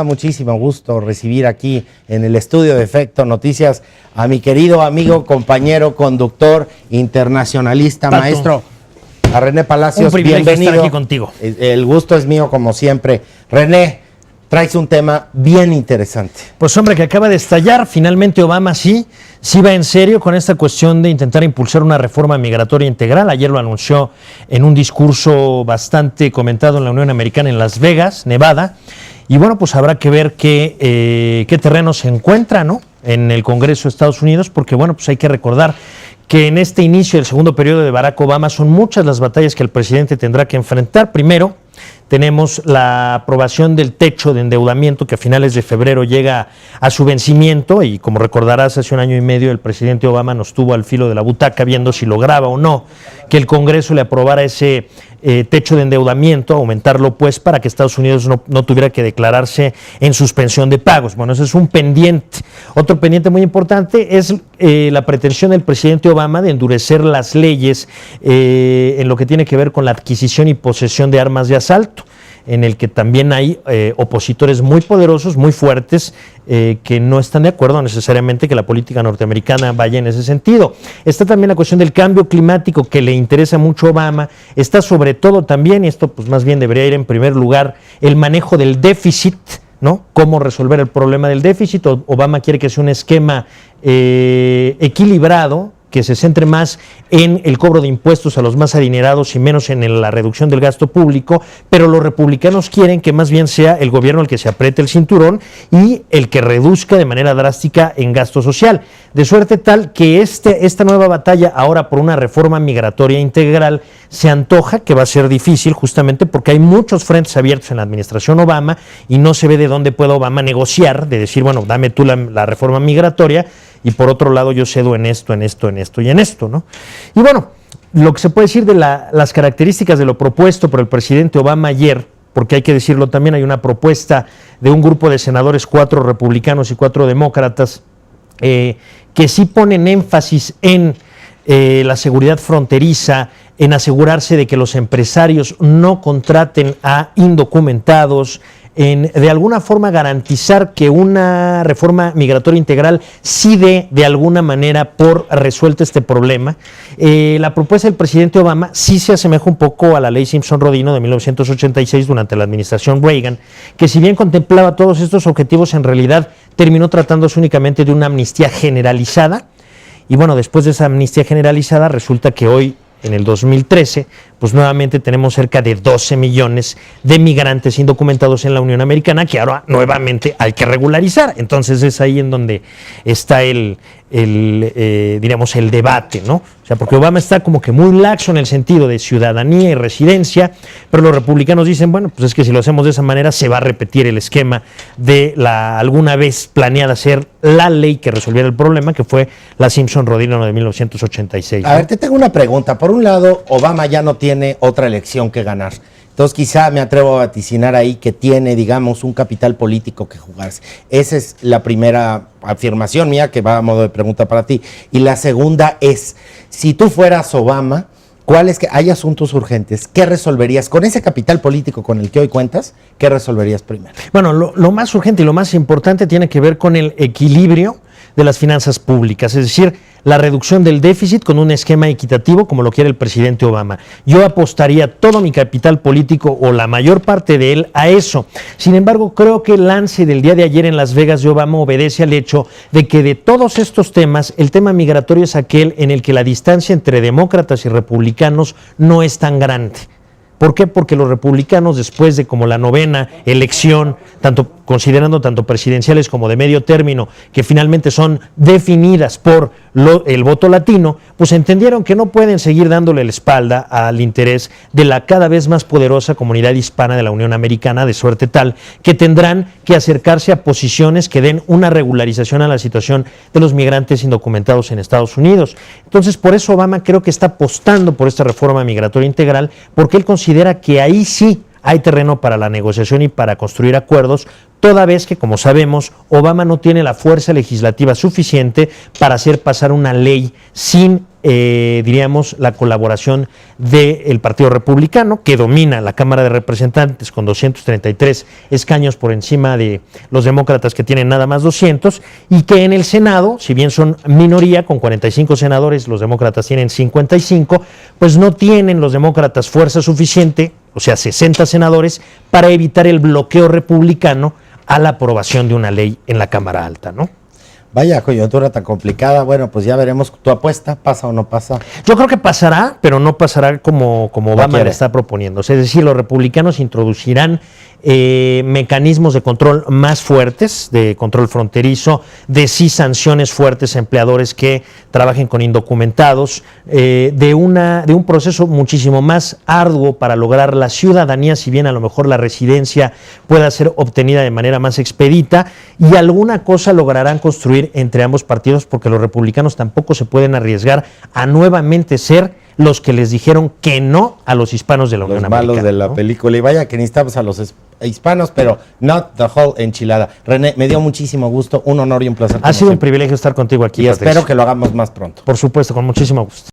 Muchísimo gusto recibir aquí en el estudio de Efecto Noticias a mi querido amigo, compañero, conductor, internacionalista, Pato, maestro, a René Palacios. Un privilegio bienvenido. estar aquí contigo. El gusto es mío como siempre. René, traes un tema bien interesante. Pues hombre, que acaba de estallar, finalmente Obama sí va en serio con esta cuestión de intentar impulsar una reforma migratoria integral. Ayer lo anunció en un discurso bastante comentado en la Unión Americana en Las Vegas, Nevada. Y bueno, pues habrá que ver qué terreno se encuentra, ¿no?, en el Congreso de Estados Unidos, porque bueno, pues hay que recordar que en este inicio del segundo periodo de Barack Obama son muchas las batallas que el presidente tendrá que enfrentar. Primero, tenemos la aprobación del techo de endeudamiento que a finales de febrero llega a su vencimiento y como recordarás, hace un año y medio el presidente Obama nos tuvo al filo de la butaca viendo si lograba o no que el Congreso le aprobara ese techo de endeudamiento, aumentarlo pues para que Estados Unidos no tuviera que declararse en suspensión de pagos. Bueno, ese es un pendiente. Otro pendiente muy importante es la pretensión del presidente Obama de endurecer las leyes en lo que tiene que ver con la adquisición y posesión de armas de asalto, en el que también hay opositores muy poderosos, muy fuertes, que no están de acuerdo necesariamente que la política norteamericana vaya en ese sentido. Está también la cuestión del cambio climático, que le interesa mucho a Obama. Está sobre todo también, y esto pues más bien debería ir en primer lugar, el manejo del déficit, ¿no? Cómo resolver el problema del déficit. Obama quiere que sea un esquema equilibrado, que se centre más en el cobro de impuestos a los más adinerados y menos en la reducción del gasto público, pero los republicanos quieren que más bien sea el gobierno el que se apriete el cinturón y el que reduzca de manera drástica en gasto social, de suerte tal que esta nueva batalla ahora por una reforma migratoria integral se antoja que va a ser difícil, justamente porque hay muchos frentes abiertos en la administración Obama y no se ve de dónde pueda Obama negociar, de decir, bueno, dame tú la reforma migratoria, y por otro lado yo cedo en esto y en esto, ¿no? Y bueno, lo que se puede decir de las características de lo propuesto por el presidente Obama ayer, porque hay que decirlo también, hay una propuesta de un grupo de senadores, 4 republicanos y 4 demócratas, que sí ponen énfasis en la seguridad fronteriza, en asegurarse de que los empresarios no contraten a indocumentados, en de alguna forma garantizar que una reforma migratoria integral sí dé de alguna manera por resuelto este problema. La propuesta del presidente Obama sí se asemeja un poco a la ley Simpson-Rodino de 1986 durante la administración Reagan, que si bien contemplaba todos estos objetivos, en realidad terminó tratándose únicamente de una amnistía generalizada. Y bueno, después de esa amnistía generalizada resulta que hoy, en el 2013, pues nuevamente tenemos cerca de 12 millones de migrantes indocumentados en la Unión Americana que ahora nuevamente hay que regularizar. Entonces es ahí en donde está diríamos, el debate, ¿no? O sea, porque Obama está como que muy laxo en el sentido de ciudadanía y residencia, pero los republicanos dicen, bueno, pues es que si lo hacemos de esa manera se va a repetir el esquema de la alguna vez planeada ser la ley que resolviera el problema, que fue la Simpson-Rodino de 1986. A ver, te tengo una pregunta. Por un lado, Obama ya no tiene otra elección que ganar. Entonces quizá me atrevo a vaticinar ahí que tiene, digamos, un capital político que jugarse. Esa es la primera afirmación mía que va a modo de pregunta para ti. Y la segunda es, si tú fueras Obama, ¿cuáles que hay asuntos urgentes? ¿Qué resolverías con ese capital político con el que hoy cuentas? ¿Qué resolverías primero? Bueno, lo más urgente y lo más importante tiene que ver con el equilibrio de las finanzas públicas, es decir, la reducción del déficit con un esquema equitativo como lo quiere el presidente Obama. Yo apostaría todo mi capital político o la mayor parte de él a eso. Sin embargo, creo que el lance del día de ayer en Las Vegas de Obama obedece al hecho de que de todos estos temas, el tema migratorio es aquel en el que la distancia entre demócratas y republicanos no es tan grande. ¿Por qué? Porque los republicanos, después de como la 9ª elección, considerando tanto presidenciales como de medio término, que finalmente son definidas por el voto latino, pues entendieron que no pueden seguir dándole la espalda al interés de la cada vez más poderosa comunidad hispana de la Unión Americana, de suerte tal que tendrán que acercarse a posiciones que den una regularización a la situación de los migrantes indocumentados en Estados Unidos. Entonces, por eso Obama creo que está apostando por esta reforma migratoria integral, porque él considera que ahí sí hay terreno para la negociación y para construir acuerdos, toda vez que, como sabemos, Obama no tiene la fuerza legislativa suficiente para hacer pasar una ley sin, diríamos, la colaboración del Partido Republicano, que domina la Cámara de Representantes con 233 escaños por encima de los demócratas, que tienen nada más 200, y que en el Senado, si bien son minoría, con 45 senadores, los demócratas tienen 55, pues no tienen los demócratas fuerza suficiente, o sea, 60 senadores, para evitar el bloqueo republicano a la aprobación de una ley en la Cámara Alta, ¿no? Vaya coyuntura tan complicada. Bueno, pues ya veremos. ¿Tu apuesta pasa o no pasa? Yo creo que pasará, pero no pasará como Obama le está proponiendo. Es decir, los republicanos introducirán mecanismos de control más fuertes, de control fronterizo, de sí sanciones fuertes a empleadores que trabajen con indocumentados, de un proceso muchísimo más arduo para lograr la ciudadanía, si bien a lo mejor la residencia pueda ser obtenida de manera más expedita, y alguna cosa lograrán construir entre ambos partidos, porque los republicanos tampoco se pueden arriesgar a nuevamente ser los que les dijeron que no a los hispanos de la Unión Americana. Los malos de la película. Y vaya que necesitamos a los hispanos, pero not the whole enchilada. René, me dio muchísimo gusto, un honor y un placer. Ha sido un privilegio estar contigo aquí, y Patricio. Espero que lo hagamos más pronto. Por supuesto, con muchísimo gusto.